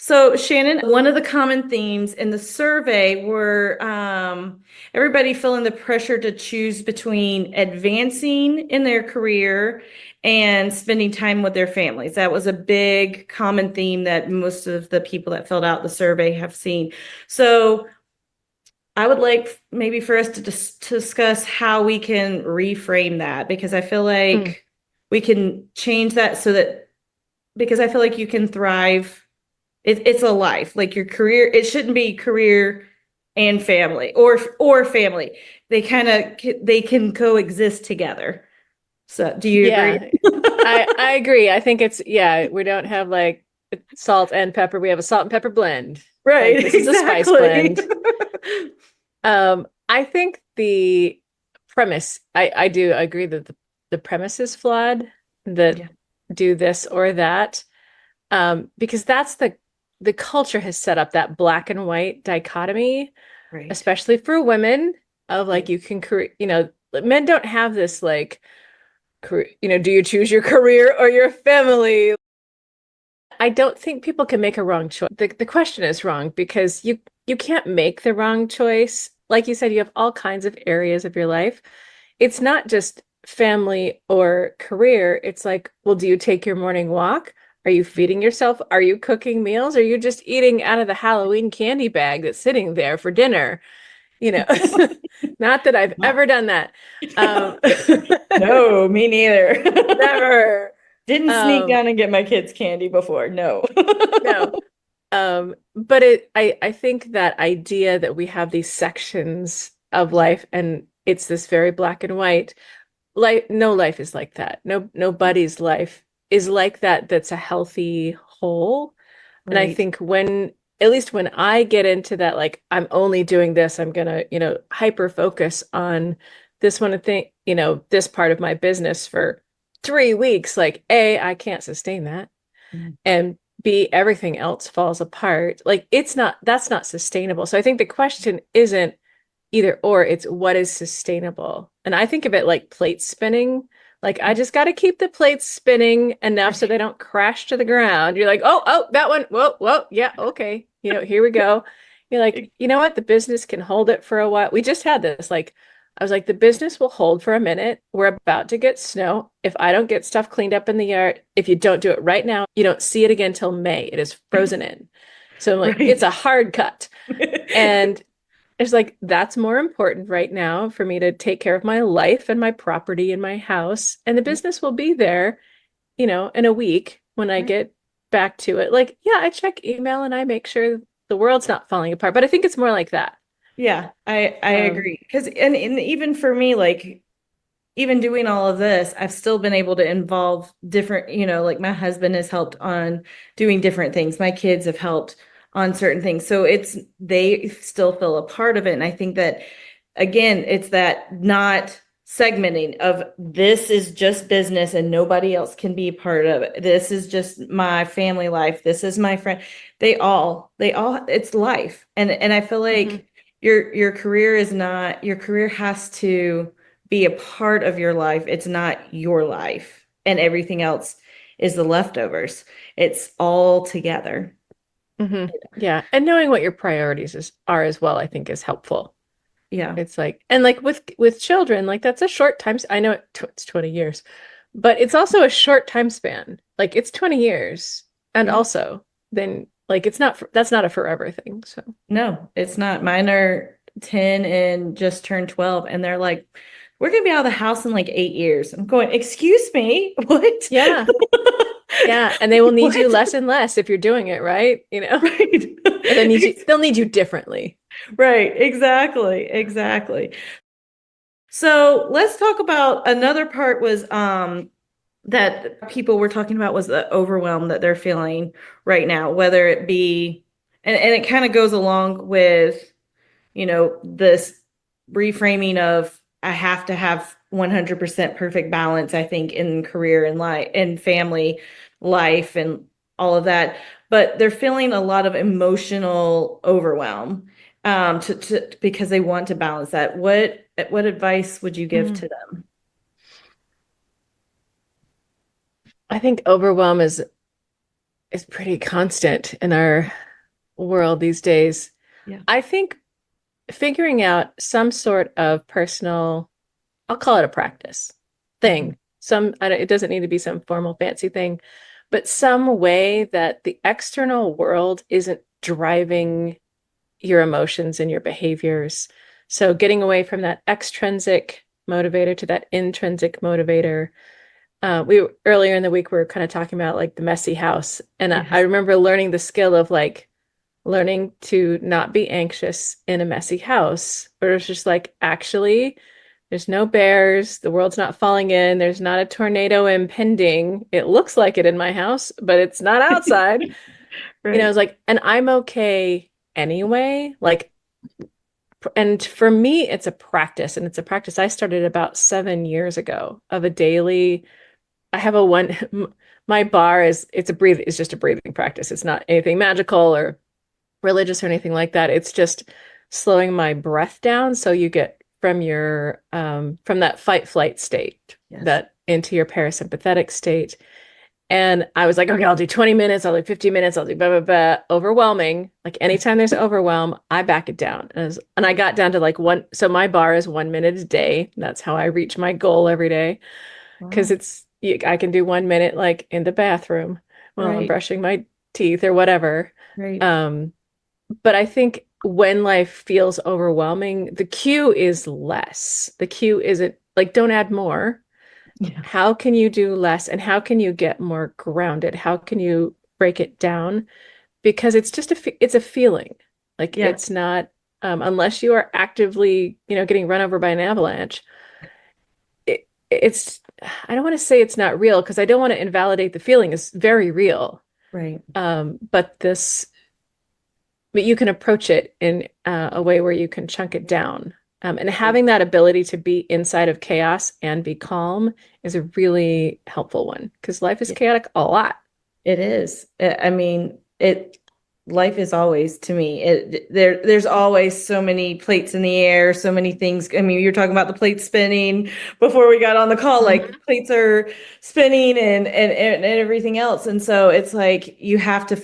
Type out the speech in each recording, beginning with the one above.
So, Shannon, one of the common themes in the survey were everybody feeling the pressure to choose between advancing in their career and spending time with their families. That was a big common theme that most of the people that filled out the survey have seen. So, I would like maybe for us to discuss how we can reframe that because I feel Mm. like we can change that so that because I feel like you can thrive it's a life. Like your career, it shouldn't be career and family or family. They can coexist together. So, do you agree? Yeah, I agree. I think we don't have like salt and pepper. We have a salt and pepper blend. Like Right, this is a spice exactly. blend. I think the premise, I do agree that the premise is flawed, that Yeah, do this or that. Because that's the culture has set up that black and white dichotomy, right. especially for women, of Yeah. like you can create, men don't have this like do you choose your career or your family? I don't think people can make a wrong choice. The question is wrong because you can't make the wrong choice. Like you said, you have all kinds of areas of your life. It's not just family or career. It's like, well, do you take your morning walk? Are you feeding yourself? Are you cooking meals? Are you just eating out of the Halloween candy bag that's sitting there for dinner? You know, not that I've Wow. ever done that. Um, No, me neither. never. Didn't sneak Um, down and get my kids candy before. No. no. But I think that idea that we have these sections of Yeah, life and it's this very black and white. Life, no life is like that. Nobody's life is like that that's a healthy whole. And I right. think at least when I get into that, like I'm only doing this, I'm gonna, hyper focus on this one thing, this part of my business for 3 weeks, like A, I can't sustain that. Mm. And B, everything else falls apart. Like that's not sustainable. So I think the question isn't either or, it's what is sustainable. And I think of it like plate spinning. Like I just got to keep the plates spinning enough so they don't crash to the ground. You're like, oh, that one. Whoa, whoa, yeah, okay. Here we go. You're like, you know what? The business can hold it for a while. We just had this. Like, I was like, the business will hold for a minute. We're about to get snow. If I don't get stuff cleaned up in the yard, if you don't do it right now, you don't see it again till May. It is frozen in. So I'm like, it's Right. a hard cut. And it's like, that's more important right now for me to take care of my life and my property and my house. And the business will be there, in a week when I Right. get back to it. Like, yeah, I check email and I make sure the world's not falling apart. But I think it's more like that. Yeah, I Um, agree. Because and even for me, like even doing all of this, I've still been able to involve different, like my husband has helped on doing different things. My kids have helped on certain things. So they still feel a part of it. And I think that again, it's that not segmenting of this is just business and nobody else can be part of it. This is just my family life. This is my friend. It's life. And I feel mhm. like your career is not, your career has to be a part of your life. It's not your life. And everything else is the leftovers. It's all together. Yeah. And knowing what your priorities are as well, I think is helpful. Yeah. It's like, and like with children, like that's a short time. I know it's 20 years, but it's also a short time span. Like it's 20 years. And Yeah. also then like that's not a forever thing. So No, it's not. Mine are 10 and just turned 12, and they're like, we're gonna be out of the house in like 8 years. I'm going, excuse me, what? yeah. Yeah. And they will need you What? less and less if you're doing it, right? Right. Or they'll need you differently. Right, exactly, exactly. So let's talk about another part was that people were talking about was the overwhelm that they're feeling right now, whether it be and it kind of goes along with this reframing of I have to have 100% perfect balance, I think, in career and life and family life and all of that. But they're feeling a lot of emotional overwhelm because they want to balance that. What advice would you give Mm. to them? I think overwhelm is is pretty constant in our world these days. Yeah. I think figuring out some sort of personal, I'll call it a practice Mhm. thing. It doesn't need to be some formal fancy thing, but some way that the external world isn't driving your emotions and your behaviors. So getting away from that extrinsic motivator to that intrinsic motivator. We earlier in the week we were kind of talking about like the messy house, and I Yes. remember learning the skill of like learning to not be anxious in a messy house, where it's just like actually there's no bears, the world's not falling in, there's not a tornado impending. It looks like it in my house, but it's not outside. It's Right. like, and I'm okay anyway. Like, and for me, it's a practice, and it's a practice I started about 7 years ago of a daily. I have a one, my bar is, it's just a breathing practice. It's not anything magical or religious or anything like that. It's just slowing my breath down so you get from that fight flight state Yes. that into your parasympathetic state. And I was like, okay, I'll do 20 minutes, I'll do 50 minutes, I'll do blah, blah, blah. Overwhelming. Like anytime there's overwhelm, I back it down. And I got down to like one. So my bar is 1 minute a day. That's how I reach my goal every day. Because Wow. I can do 1 minute like in the bathroom while I'm Right. brushing my teeth or whatever. Right. Um, but I think when life feels overwhelming, the cue is less. The cue isn't like, don't add more. Yeah. How can you do less and how can you get more grounded? How can you break it down? Because it's just it's a feeling. Like Yeah. it's not, unless you are actively, getting run over by an avalanche, it's, I don't want to say it's not real because I don't want to invalidate the feeling. It's very real. Right. But you can approach it in a way where you can chunk it down. And Right. having that ability to be inside of chaos and be calm is a really helpful one because life is Yeah, chaotic a lot. it is. I mean, life is always to me. There's always so many plates in the air, so many things. I mean, you're talking about the plates spinning before we got on the call, like Mhm. plates are spinning and everything else. And so it's like you have to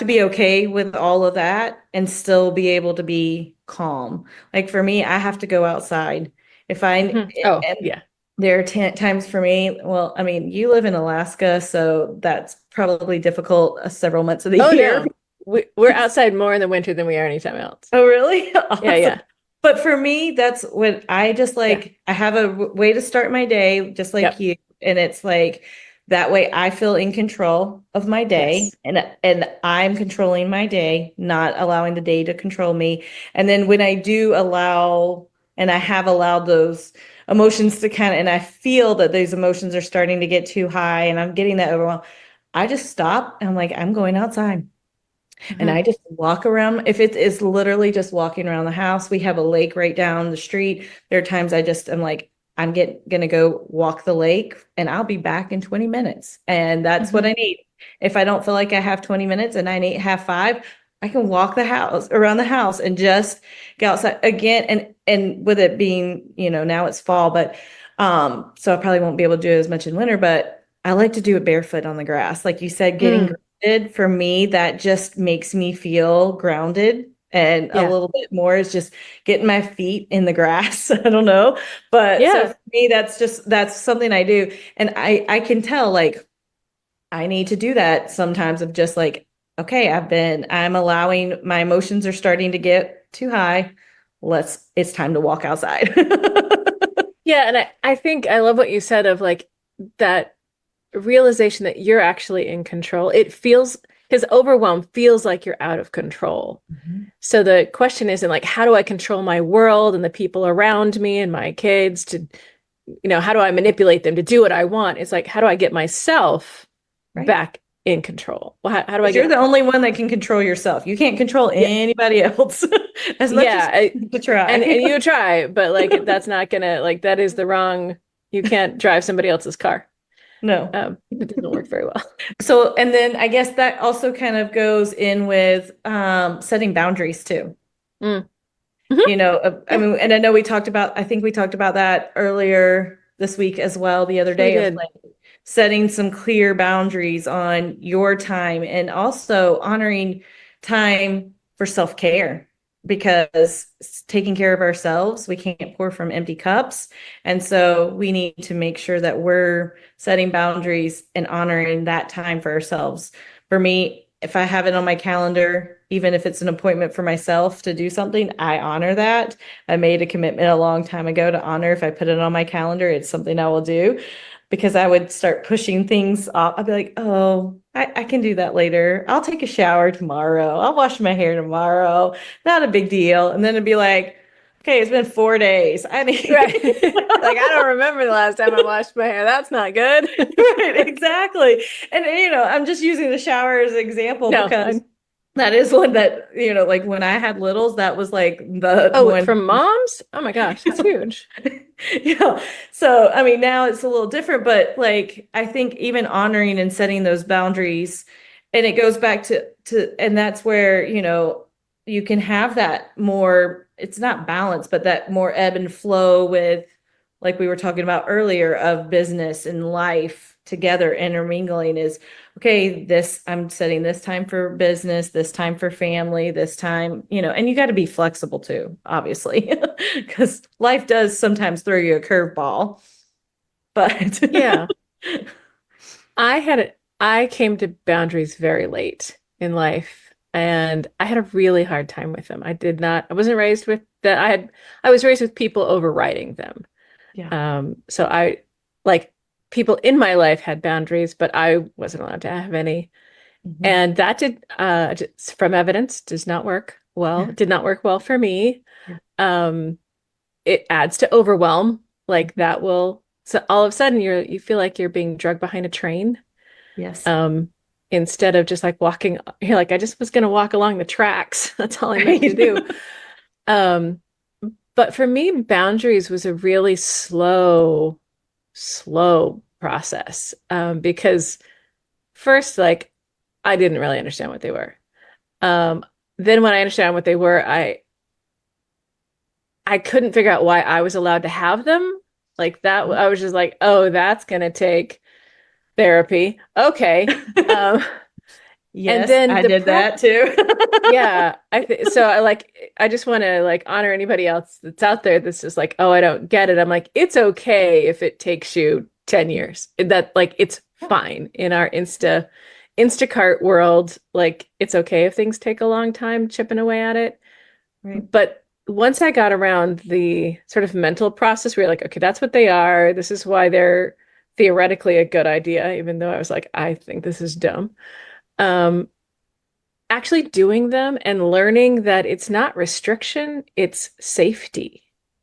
be okay with all of that and still be able to be calm. Like for me, I have to go outside. If I, Mhm. Oh, and yeah. there are times for me, well, I mean, you live in Alaska, so that's probably difficult several months of the Oh, year. no. We're outside more in the winter than we are anytime else. Oh, really? Yeah, Awesome. yeah. But for me, that's when I just Yeah. like, I have a way to start my day, just like Yep. you. And it's like that way I feel in control of my day Yes. and I'm controlling my day, not allowing the day to control me. And then when I do allow, and I have allowed those emotions to kind of, and I feel that those emotions are starting to get too high and I'm getting that overwhelmed, I just stop and I'm like, I'm going outside. And Hmm. I just walk around. If it is literally just walking around the house, we have a lake right down the street. There are times I just am like, gonna go walk the lake and I'll be back in 20 minutes. And that's what Hmm. I need. If I don't feel like I have 20 minutes and I need half five, I can walk the house around the house and just go outside again. And with it being, now it's fall, but so I probably won't be able to do it as much in winter, but I like to do it barefoot on the grass. Like you said, getting Mm, grounded for me, that just makes me feel grounded. And a yeah. little bit more is just getting my feet in the grass. I don't know. But so Yeah. for me, that's something I do. And I can tell like I need to do that sometimes of just like, okay, I'm allowing my emotions are starting to get too high. It's time to walk outside. Yeah. And I think I love what you said of like that realization that you're actually in control. It feels, because overwhelm feels like you're out of control. Mhm. So the question isn't like, how do I control my world and the people around me and my kids to, how do I manipulate them to do what I want? It's like, how do I get myself Right. back in control? Well, how do I Because you're get, the only one that can control yourself. You can't control yeah, anybody else as much as yeah. you to And try. you try, but like, that's not gonna, like, that is the wrong, you can't drive somebody else's car. No. It doesn't work very well. So, and then I guess that also kind of goes in with setting boundaries too. Mm. Mhm. I Yeah, mean, and I know I think we talked about that earlier this week as well, the other we day of did. like setting some clear boundaries on your time and also honoring time for self-care because taking care of ourselves, we can't pour from empty cups. And so we need to make sure that we're setting boundaries and honoring that time for ourselves. For me, if I have it on my calendar, even if it's an appointment for myself to do something, I honor that. I made a commitment a long time ago to honor if I put it on my calendar, it's something I will do because I would start pushing things off. I'd be like, oh, I can do that later. I'll take a shower tomorrow. I'll wash my hair tomorrow. Not a big deal. And then it'd be like, okay, it's been 4 days. I need Right. Like, I don't remember the last time I washed my hair. That's not good. right, exactly. And I'm just using the shower as an example No, because that is one that, like when I had littles, that was like the oh, one. from moms? Oh my gosh, that's huge. Yeah. So, I mean, now it's a little different, but like I think even honoring and setting those boundaries, and it goes back and that's where, you can have that more, it's not balance, but that more ebb and flow with, like we were talking about earlier, of business and life together intermingling is okay, I'm setting this time for business, this time for family, this time, and you got to be flexible too, obviously, because life does sometimes throw you a curveball. But Yeah. I came to boundaries very late in life and I had a really hard time with them. I wasn't raised with that. I was raised with people overriding them. yeah. So like people in my life had boundaries, but I wasn't allowed to have any. Mhm. And that from evidence, did not work well for me. Yeah. Um, it adds to overwhelm. Like so all of a sudden you feel like you're being dragged behind a train. Yes. Um, Instead of just like walking, you're like, I just was gonna walk along the tracks. That's all I meant to Right. do. Um, but for me, boundaries was a really slow process. Because first, like, I didn't really understand what they were. Um, then when I understand what they were, I couldn't figure out why I was allowed to have them. Like that, I was just like, oh, that's gonna take therapy. Okay. Um, and Yes, then I the did that practice, too. yeah, I just want to like honor anybody else that's out there that's just like, oh, I don't get it. I'm like, it's okay if it takes you 10 years. That like it's fine in our Instacart world. Like it's okay if things take a long time chipping away at it. Right. But once I got around the sort of mental process where you're like, okay, that's what they are. This is why they're theoretically a good idea, even though I was like, I think this is dumb. Um, Actually doing them and learning that it's not restriction, it's safety.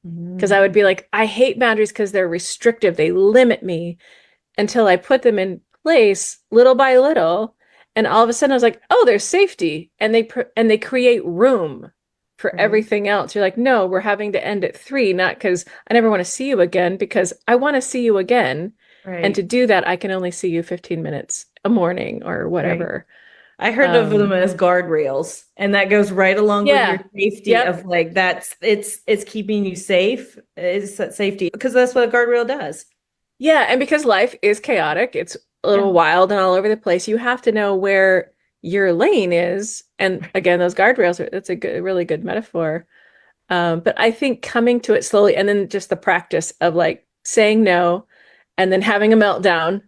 Because I would Mhm. be like, I hate boundaries because they're restrictive, they limit me until I put them in place little by little. And all of a sudden I was like, oh, there's safety. And they create room for Right. everything else. You're like, no, we're having to end at 3, not because I never want to see you again, because I want to see you again. And to Right. do that, I can only see you 15 minutes a morning or Right. whatever. I heard of them Um, as guardrails, and that goes right along with your yeah. safety Yep. of like it's keeping you safe. It's that safety because that's what a guardrail does. Yeah, and because life is chaotic, it's a Yeah. little wild and all over the place, you have to know where your lane is. And again, those guardrails that's really good metaphor. But I think coming to it slowly and then just the practice of like saying no and then having a meltdown,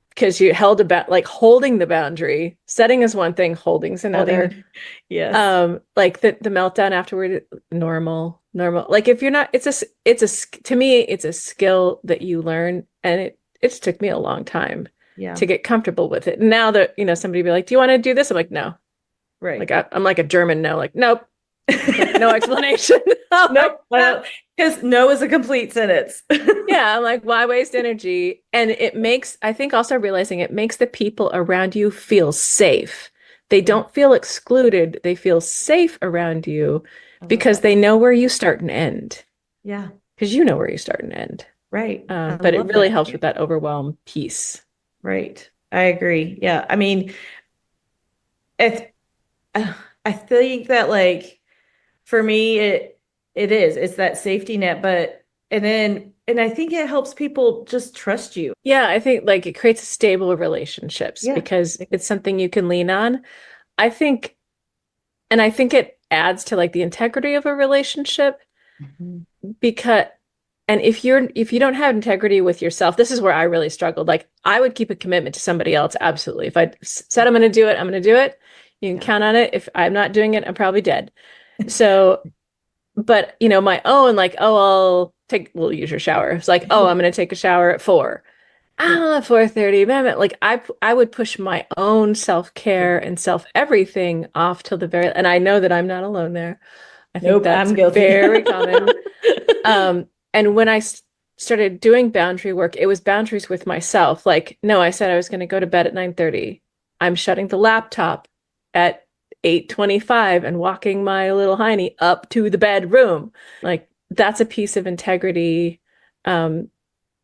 because you held about like holding the boundary, setting is one thing, holding's another. Holding. Yes. Like the meltdown afterward, normal. Like if you're not, to me, it's a skill that you learn, and it just took me a long time Yeah. to get comfortable with it. Now that, somebody be like, do you want to do this? I'm like, no. Like Right. I'm like a German no, like, nope. Like no explanation. I'm like, Nope. "No." Because no is a complete sentence. Yeah, I'm like, why waste energy? And I think also realizing it makes the people around you feel safe. They Yeah. don't feel excluded. They feel safe around you I love because that. they know where you start and end. Yeah. Because you know where you start and end. Right. I But it love really that. helps with that overwhelm piece. Right. I agree. Yeah. I mean, it's, I think that like for me, it's that safety net, but and then And I think it helps people just trust you. Yeah, I think like it creates stable relationships Yeah. because it's something you can lean on. I think, and I think it adds to like the integrity of a relationship Mhm. because, and if you don't have integrity with yourself, this is where I really struggled. Like I would keep a commitment to somebody else, absolutely. If I said I'm going to do it, I'm going to do it. You can Yeah. count on it. If I'm not doing it, I'm probably dead. So, but you know, my own like, oh, we'll use your shower. It's like, oh, I'm going to take a shower at 4. Yeah. 4:30, man. Like I would push my own self-care Yeah. and self everything off till the very, and I know that I'm not alone there. I think Nope, that's I'm guilty. very common. And when I started doing boundary work, it was boundaries with myself. Like, no, I said I was going to go to bed at 9:30. I'm shutting the laptop at 8:25 and walking my little hiney up to the bedroom. Like, that's a piece of integrity um,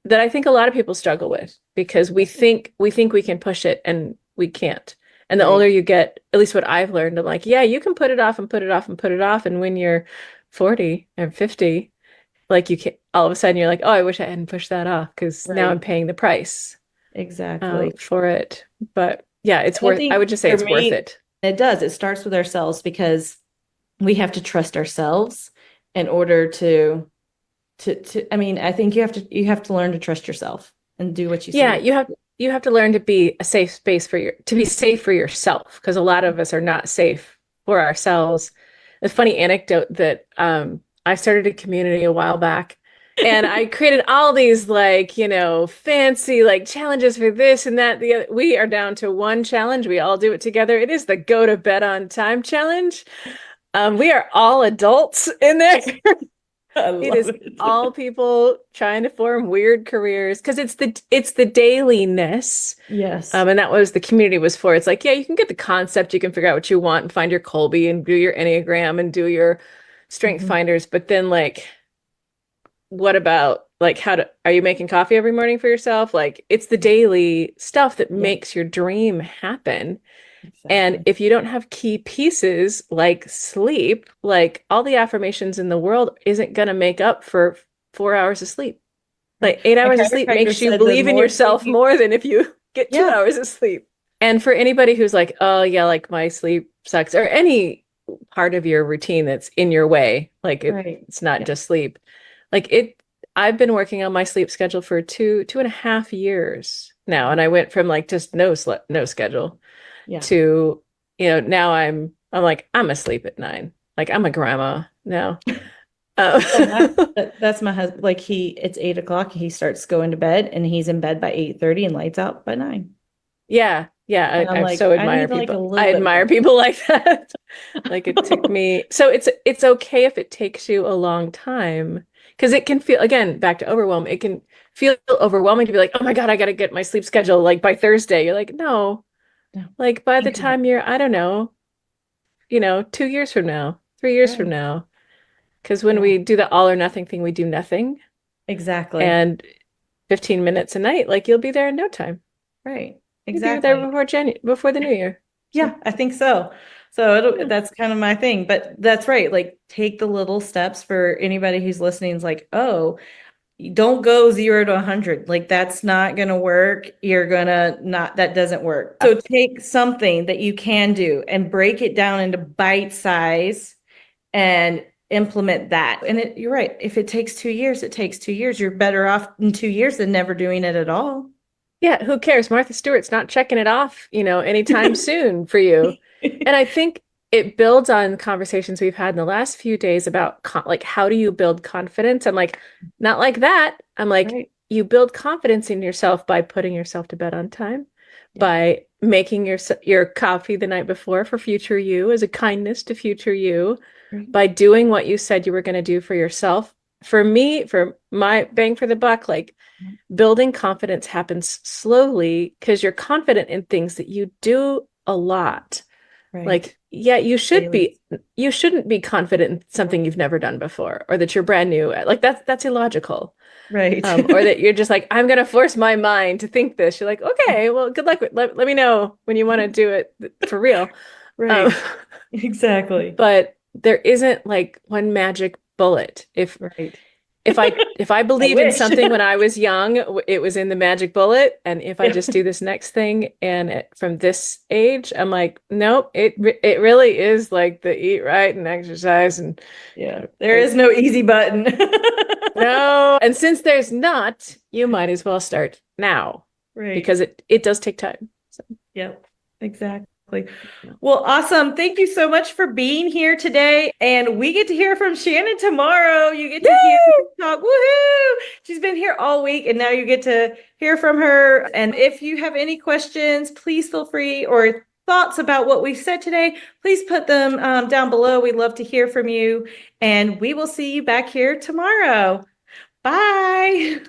that I think a lot of people struggle with because we think we can push it and we can't. And the Right. older you get, at least what I've learned, I'm like, yeah, you can put it off and put it off and put it off. And when you're 40 and 50, like you can all of a sudden you're like, oh, I wish I hadn't pushed that off because now I'm Right. paying the price Exactly. for it. But yeah, it's And I worth, I think would just say for it's worth me, it. it does. It starts with ourselves because we have to trust ourselves in order to I mean, I think you have to learn to trust yourself and do what you say Yeah, you're you have to learn to be a safe space for your to be safe for yourself because a lot of us are not safe for ourselves. A funny anecdote that I started a community a while back and I created all these like, you know, fancy like challenges for this and that. The other. We are down to one challenge. We all do it together. It is the go to bed on time challenge. We are all adults in there. I It love is it. all people trying to form weird careers because it's the dailiness. Yes. And that was the community was for. It's like, yeah, you can get the concept, you can figure out what you want and find your Colby and do your Enneagram and do your strength Mhm. finders. But then like, what about like are you making coffee every morning for yourself? Like it's the daily stuff that Yeah, makes your dream happen. And exactly. if you don't have key pieces like sleep, like all the affirmations in the world isn't going to make up for 4 hours of sleep. Right. Like eight My hours of sleep chiropractor makes you said the believe in more sleep yourself you, more than if you get two yeah, hours of sleep. And for anybody who's like, oh, yeah, like my sleep sucks, or any part of your routine that's in your way, like right. it's not Yeah. just sleep, like I've been working on my sleep schedule for 2.5 years now. And I went from like just no schedule Yeah. to, you know, now I'm like, I'm asleep at 9. Like I'm a grandma now. Uh, Oh, that's my husband. Like it's 8 o'clock. He starts going to bed and he's in bed by 8:30 and lights out by 9. Yeah, yeah, And I'm I like, so I admire need like people. a I little bit admire more. people like that. Like it took me. So it's okay if it takes you a long time because it can feel again back to overwhelm. It can feel overwhelming to be like, "Oh my God, I got to get my sleep schedule like by Thursday." You're like, "No." No, Like by the think about time you're, I don't know, 2 years from now, 3 years from right. now. Because when Yeah, we do the all or nothing thing, we do nothing. exactly. And 15 minutes a night, like you'll be there in no time. Right. You'll be there Exactly. before the new year. So Yeah, I think so. So yeah. that's kind of my thing. But that's right. Like take the little steps for anybody who's listening is like, oh, don't go 0 to 100. Like that's not gonna work. You're gonna not, that doesn't work. So take something that you can do and break it down into bite size and implement that. And you're right. If it takes 2 years, it takes 2 years. You're better off in 2 years than never doing it at all. Yeah, who cares? Martha Stewart's not checking it off, anytime soon for you. And I think it builds on conversations we've had in the last few days about like how do you build confidence? I'm like, not like that. I'm like, Right. you build confidence in yourself by putting yourself to bed on time, Yeah. by making your coffee the night before for future you as a kindness to future you, Right. by doing what you said you were going to do for yourself. For me, for my bang for the buck, like building confidence happens slowly because you're confident in things that you do a lot. Right. Like, yeah, Daily. you shouldn't be confident in something you've never done before or that you're brand new at. Like that's illogical. Right. Or that you're just like, I'm gonna force my mind to think this. You're like, okay, well, good luck let me know when you want to do it for real. Um, Right. Exactly. but there isn't like one magic bullet. If Right. if I believed in wish. something when I was young, it was in the magic bullet. And if I just do this next thing and from this age, I'm like, nope, it really is like the eat right and exercise and Yeah, there is no easy button. no. And since there's not, you might as well start now Right. because it does take time. So. Yep, exactly. Well, awesome. Thank you so much for being here today. And we get to hear from Shannon tomorrow. You get to hear her talk. Woohoo! She's been here all week, and now you get to hear from her. And if you have any questions, please feel free, or thoughts about what we said today, please put them down below. We'd love to hear from you. And we will see you back here tomorrow. Bye.